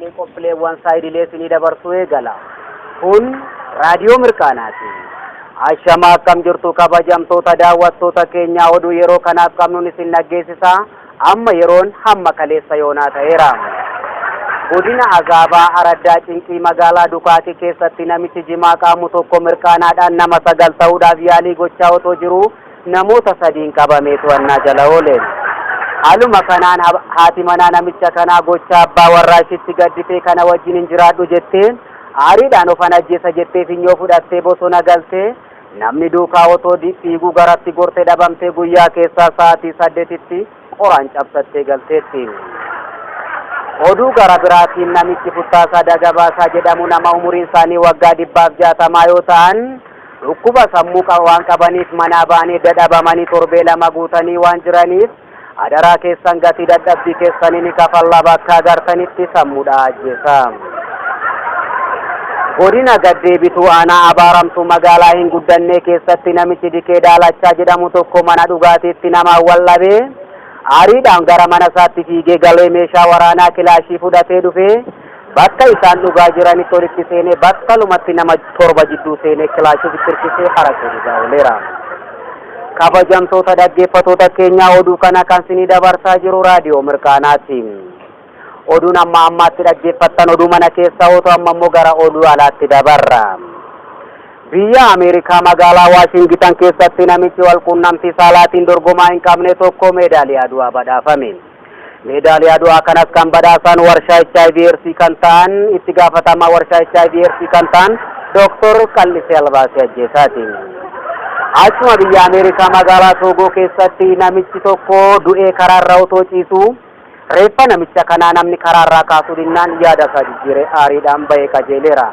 sagantaalee qophiileewwan saayidilee isinii dabarsuu eegala. Kun raadiyoo mirkanaati. Ashamaa akkam jirtu kabajamtoota daawwattoota keenya oduu yeroo kanaaf qabnuun isin dhaggeessisa. Amma yeroon hamma kaleessa yoonaa ta'eera. Godina Azaabaa Araddaa Cinqii magaalaa Dukaatii keessatti namichi jimaa qaamu tokko mirkanaadhaan nama 9 ta'uudhaaf yaalii gochaa otoo jiru namoota 3 qabamee to'annaa jala oole. Haaluma kanaan haati manaa namicha kanaa gocha abbaa warraa ishitti gadditee kana wajjin hin jiraadhu jettee aariidhaan ofan ajjeessa jettee finyoo fudhattee bosona galtee namni duukaa otoo fiiguu garatti gortee dhabamtee guyyaa keessaa sa'aatii 8tti qoraan cabsattee galteetti. Oduu gara biraatiin namichi Futtaasaa Dagabaasaa jedhamu nama umuriin isaanii waggaa 160 yoo ta'an dhukkuba sammuu waan qabaniif manaa ba'anii dadhabamanii torbee 2 guutanii waan jiraniif adaraa keessan gatii dadhabbii keessanii ni kafallaa bakka agartanitti sammuudha ajjeesa. Godina Gaddeebituu aanaa abaaramtuu magaalaa hin guddannee keessatti namichi Dikee Daalachaa jedhamu tokko mana dhugaatiitti nama wallabee aariidhaan gara mana isaatti fiigee galee meeshaa waraanaa kilaashii fudhatee dhufee bakka isaan dhugaa jiranitti walitti seenee battalumatti nama 7 jidduu seenee kilaashii fitirkisee haraqee dhugaa ooleera. Kabajamtoota dhaggeeffattoota keenya oduu kana kan isinii dabarsaa jiru raadiyoo mirkanaati. Oduun amma ammaatti dhaggeeffattan oduu mana keessaa otoo amma immoo gara oduu alaatti dabarra. Biyya Ameerikaa magaalaa Waashingtan keessatti namichi walquunnamtii saalaatiin dorgomaa hin qabne tokko meedaaliyaa du'aa badhaafame. Meedaaliyaa du'aa kanas kan badhaasan warshaa HIV/AIDS kan ta'an itti gaafatamaa warshaa HIV/AIDS kan ta'an Dr. Qallisee Albaasii Ajjeesaati. Achuma biyya Ameerikaa magaalaa Toogoo keessatti namichi tokko du'ee karaarra otoo ciisu reeffa namicha kanaa namni karaarraa kaasuu dinnaan yaada isaa jijjiiree aariidhaan bahee qajeeleera.